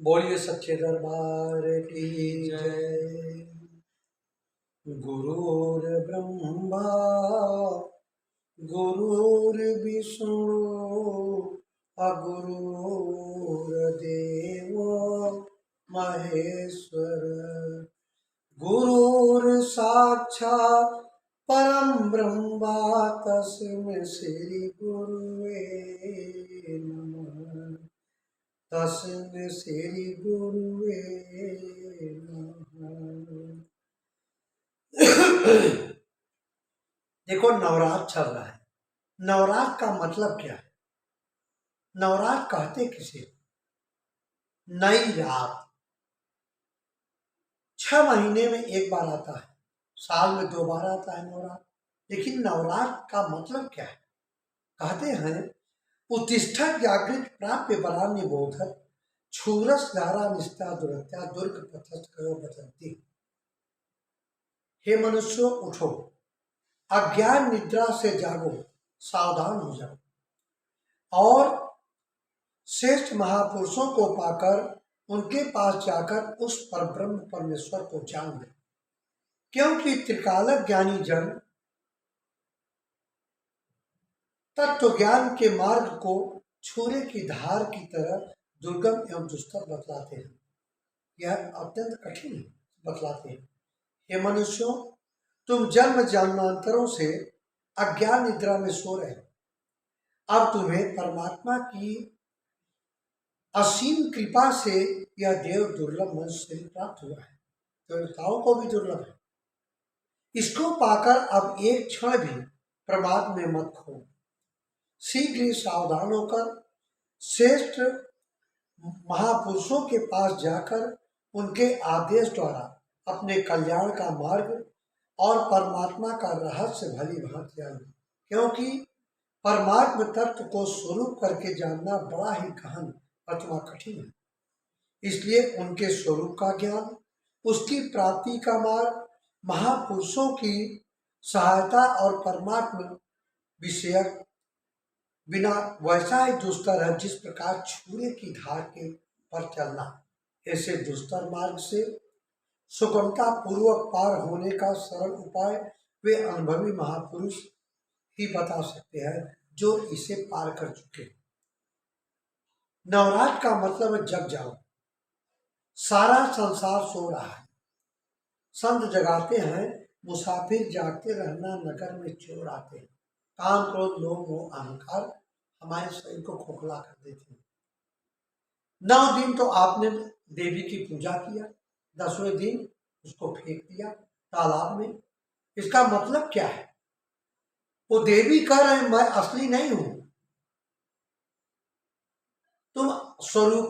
बोलिए सच्चे दरबार की जय। गुरुर्ब्रह्मा गुरुर्विष्णु अगुरुर्देवो महेश्वर। गुरुर्साक्षात् परम ब्रह्म तस्मै श्री गुरुवे नमः। तस्मै श्री गुरुवे नमः। देखो, नवरात्र चल रहा है। नवरात्र का मतलब क्या है? नवरात्र कहते किसे? नई रात। 6 महीने में एक बार आता है, साल में 2 बार आता है नवरात्र। लेकिन नवरात्र का मतलब क्या है? कहते हैं उत्तिष्ठत् जागृत प्राप्य बलानि बोधत् क्षुरस् धारा निष्ठा दुरत्या दुर्ग पथस् करो बचंती। हे मनुष्यों, उठो, अज्ञान निद्रा से जागो, सावधान हो जाओ और श्रेष्ठ महापुरुषों को पाकर उनके पास जाकर उस परब्रह्म परमेश्वर को जान ले। क्योंकि त्रिकालक ज्ञानी जन तत्व ज्ञान के मार्ग को छुरे की धार की तरह दुर्गम एवं दुष्कर बतलाते हैं। यह अत्यंत कठिन बतलाते हैं। हे मनुष्यों, तुम जन्म जन्मांतरों से अज्ञान निद्रा में सो रहे हो। अब तुम्हें परमात्मा की असीम कृपा से यह देव दुर्लभ मनुष्य शरीर प्राप्त हुआ है। देवताओं को भी दुर्लभ है। इसको पाकर अब एक क्षण भी प्रमाद में मत खो। शीघ्र ही सावधान होकर श्रेष्ठ महापुरुषों के पास जाकर उनके आदेश द्वारा अपने कल्याण का मार्ग और परमात्मा का रहस्य भली भांति जानो। क्योंकि परमात्म तत्व को स्वरूप करके जानना बड़ा ही गहन अथवा कठिन है। इसलिए उनके स्वरूप का ज्ञान, उसकी प्राप्ति का मार्ग, महापुरुषों की सहायता और परमात्मा विषयक बिना वैसा ही दुस्तर है जिस प्रकार छुरे की धार के पर चलना। ऐसे दुस्तर मार्ग से सुगमता पूर्वक पार होने का सरल उपाय वे अनुभवी महापुरुष ही बता सकते हैं जो इसे पार कर चुके। नवरात्र का मतलब है जग जाओ। सारा संसार सो रहा है, संत जगाते हैं, मुसाफिर जागते रहना, नगर में चोर आते हैं। काम क्रोध लोभ मोह अहंकार हमारे शरीर को खोखला कर देते हैं। 9 दिन तो आपने देवी की पूजा किया, 10वें दिन उसको फेंक दिया तालाब में। इसका मतलब क्या है? वो देवी कह रहे हैं मैं असली नहीं हूं। तुम स्वरूप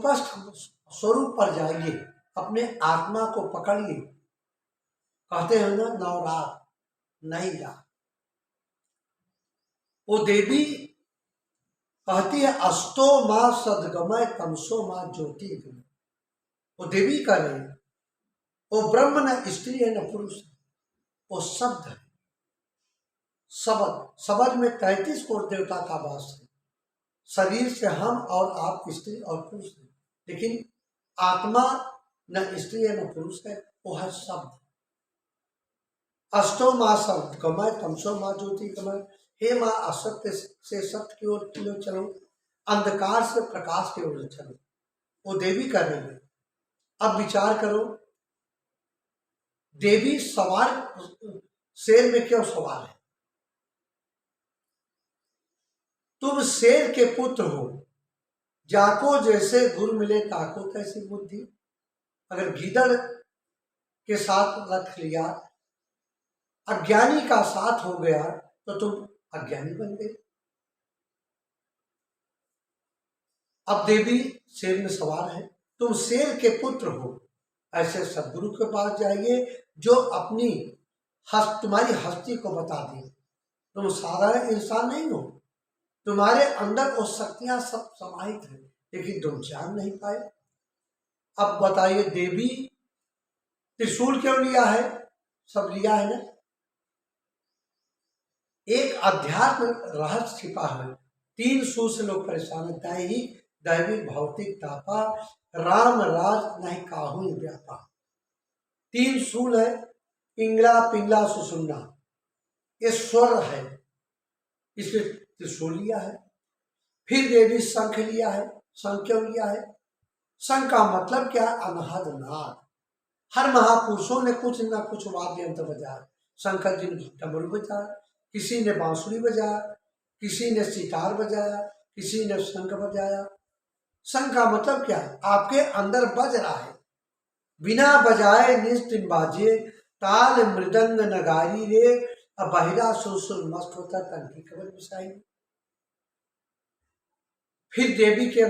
पर जाइए, अपने आत्मा को पकड़िए। कहते हैं ना, नवरात्र नई रात। वो देवी कहती है अस्तो माँ सदगमय तमसो माँ ज्योति गमय। वो देवी कह रही है वो ब्रह्म न स्त्री है न पुरुष है, वो शब्द है। शब्द में 33 करोड़ देवता का वास है। शरीर से हम और आप स्त्री और पुरुष हैं, लेकिन आत्मा न स्त्री है न पुरुष है, वो है शब्द। अष्टो माँ शब्द गमय तमसो माँ ज्योति गमय। हे माँ, असत्य से सत्य की ओर चलो, अंधकार से प्रकाश की ओर चलो। वो देवी कर रही है। अब विचार करो, देवी सवार शेर में क्यों सवार है? तुम शेर के पुत्र हो, जाको जैसे गुरु मिले ताको तैसी बुद्धि। अगर गीदड़ के साथ रख लिया, अज्ञानी का साथ हो गया तो तुम अज्ञानी बन गए। अब देवी शेर में सवार है, तुम शेर के पुत्र हो। ऐसे सदगुरु के पास जाइए जो अपनी तुम्हारी हस्ती को बता दे। तुम साधारण इंसान नहीं हो, तुम्हारे अंदर वो शक्तियां सब समाहित हैं, लेकिन तुम जान नहीं पाए। अब बताइए, देवी त्रिशूल क्यों लिया है? सब लिया है ना। एक अध्यात्म रहस्य छिपा है। 3 सू से लोग परेशान है, दैहिक दैविक भौतिक तापा, राम राज नहीं काहू व्यापा। 3 सूल है, इंगला पिंगला सुषुम्ना, ये स्वर है, इसलिए त्रिशूल लिया है। फिर देवी शंख लिया है, शंख क्यों लिया है? शंख का मतलब क्या? अनहद नाद। हर महापुरुषों ने कुछ ना कुछ वाद्य यंत्र बजाया। शंकर जी ने डमरू बजाया, किसी ने बांसुरी बजाया, किसी ने सितार बजाया, किसी ने शंख बजाया। शंख का मतलब क्या है? आपके अंदर बज रहा है, बिना बजाए निस्तिन बाजे, ताल मृदंग नगारी रे, अब बहिरा सुर मस्त होता तंकी कबल बिसाई। फिर देवी के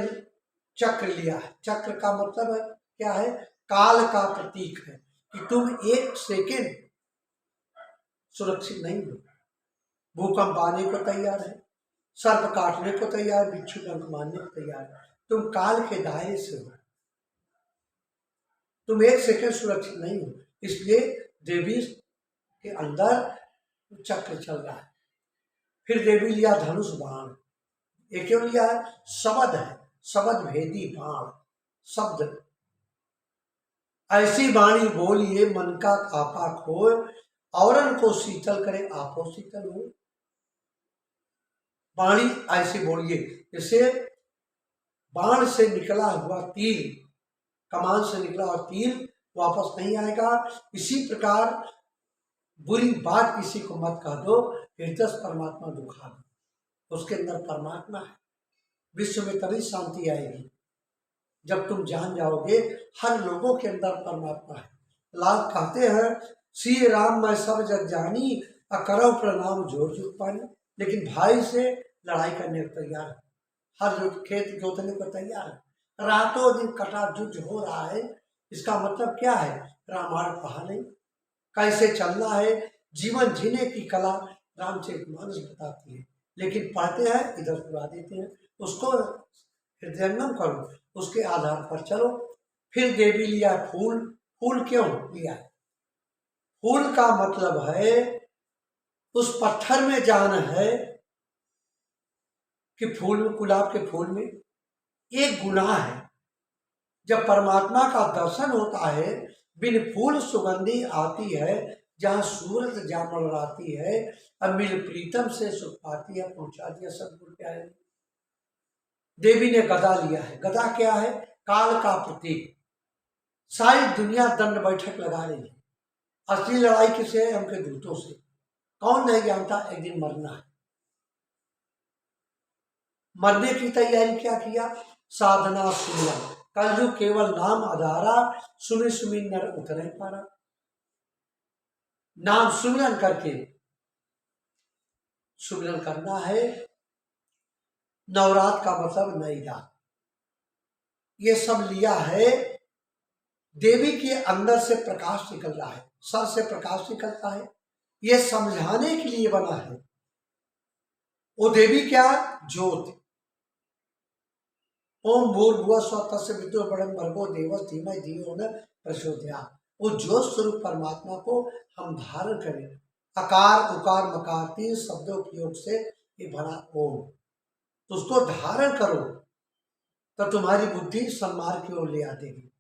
चक्र लिया है। चक्र का मतलब है क्या है? काल का प्रतीक है कि तुम 1 सेकेंड सुरक्षित नहीं हो। भूकंप आने को तैयार है, सर्प काटने को तैयार, बिच्छू डंक मारने को तैयार है। तुम काल के दायरे से हो, तुम 1 सेकेंड सुरक्षित नहीं हो। इसलिए देवी के अंदर चक्र चल रहा है। फिर देवी लिया धनुष बाण। ये क्यों लिया है? शब्द है, शब्द भेदी बाण। शब्द ऐसी वाणी बोलिए मन का आपा खोए, औरन को शीतल करे आपो शीतल हो। वाणी ऐसी बोलिए जैसे बाण से निकला हुआ तीर, कमान से निकला हुआ तीर वापस नहीं आएगा। इसी प्रकार बुरी बात किसी को मत कह दो, हृदय परमात्मा दुखा दो। उसके अंदर परमात्मा है। विश्व में तभी शांति आएगी जब तुम जान जाओगे हर लोगों के अंदर परमात्मा है। लाल कहते हैं श्री राम मैं सब जग जानी, अकरव प्रणाम जोर जुग पानी। लेकिन भाई से लड़ाई करने को तैयार है, हर जो खेत जोतने को तैयार है, रातों दिन कटा युद्ध हो रहा है। इसका मतलब क्या है? रामायण पढ़ा नहीं, कैसे चलना है, जीवन जीने की कला रामचरितमानस बताती है। लेकिन पढ़ते हैं इधर उड़ा देते हैं, उसको हृदयंगम करो, उसके आधार पर चलो। फिर देवी लिया फूल। फूल क्यों लिया है? फूल का मतलब है उस पत्थर में जान है कि फूल में, गुलाब के फूल में एक गुनाह है। जब परमात्मा का दर्शन होता है, बिन फूल सुगंधी आती है, जहाँ सूरज जामल आती है, अमिल प्रीतम से सुख पाती है, पहुंचा दिया सदगुरु प्यारे। देवी ने गदा लिया है। गदा क्या है? काल का प्रतीक। सारी दुनिया दंड बैठक लगा रही है। असली लड़ाई किसे है? उनके दूतों से। कौन नहीं जानता एक दिन मरना है। मरने की तैयारी क्या किया? साधना सुमिरन। कल जो केवल नाम आधारा, सुमिर सुमिर नर उतरे पारा। नाम सुमिरन करके सुमिरन करना है। नवरात्र का मतलब नई रात। ये सब लिया है। देवी के अंदर से प्रकाश निकल रहा है, सर से प्रकाश निकलता है। ये समझाने के लिए बना है। वो देवी क्या? ज्योत। ओम भूर्भुवः स्वः तस्य वितुर्वरेण्यं भर्गो देवस्य धीमहि धियो न प्रचोदयात्। वो ज्योत स्वरूप परमात्मा को हम धारण करें। अकार उकार मकार 3 शब्दों के योग से ये बना ओम। तो उसको धारण करो तो तुम्हारी बुद्धि सन्मार्ग की ओर ले आ देगी।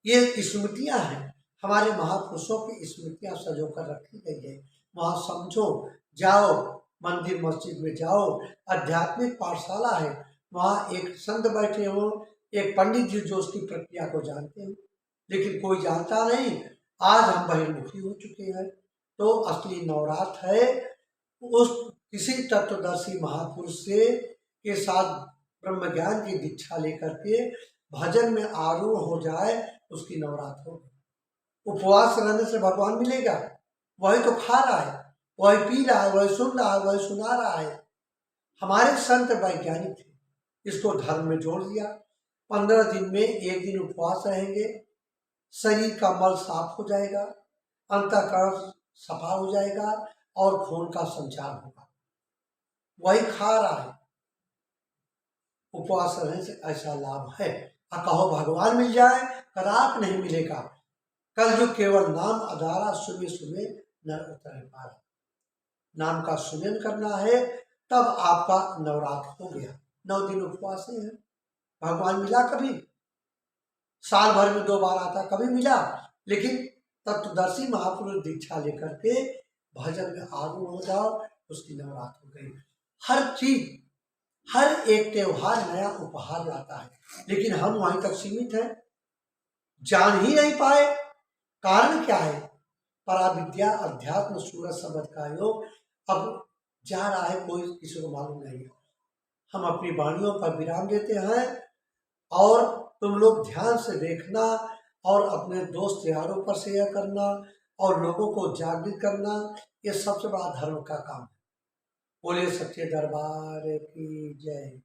ये स्मृतियां हैं, हमारे महापुरुषों की स्मृतियां सजो कर रखी गई है। वहां समझो, जाओ, मंदिर मस्जिद में जाओ, आध्यात्मिक पाठशाला है, वहाँ एक संत बैठे हो, एक पंडित जी जो उसकी प्रक्रिया को जानते हैं, लेकिन कोई जानता नहीं। आज हम बहिर्मुखी हो चुके हैं। तो असली नवरात्र है उस किसी तत्वदर्शी महापुरुष से के साथ ब्रह्म ज्ञान की दीक्षा लेकर के भजन में आरूढ़ हो जाए, उसकी नवरात्र हो। उपवास रहने से भगवान मिलेगा? वही तो खा रहा है, वही पी रहा है, वही सुन रहा है, वही सुना रहा है। हमारे संत वैज्ञानिक थे, इसको धर्म में जोड़ दिया। 15 दिन में 1 दिन उपवास रहेंगे, शरीर का मल साफ हो जाएगा, अंतःकरण सफा हो जाएगा और खून का संचार होगा। वही खा रहा है। उपवास रहने से ऐसा लाभ है। कहो भगवान मिल जाए, कदाप नहीं मिलेगा। कल जो केवल नाम आधारा, सुबह सुबह नर उतर पारा। नाम का सुमिरन करना है, तब आपका नवरात्र हो गया। 9 दिन उपवास है। भगवान मिला कभी? साल भर में 2 बार आता, कभी मिला? लेकिन तत्वदर्शी महापुरुष दीक्षा लेकर के भजन में आगू हो जाओ, उसकी नवरात्र हो गई। हर चीज, हर एक त्योहार नया उपहार लाता है, लेकिन हम वहीं तक सीमित हैं, जान ही नहीं पाए। कारण क्या है? पराविद्या, अध्यात्म, सूरज शब्द का योग अब जा रहा है, कोई किसी को मालूम नहीं है। हम अपनी वाणियों पर विराम देते हैं और तुम लोग ध्यान से देखना और अपने दोस्त यारों पर शेयर करना और लोगों को जागृत करना, ये सबसे बड़ा धर्म का काम है। बोले सच्चे दरबार की जय।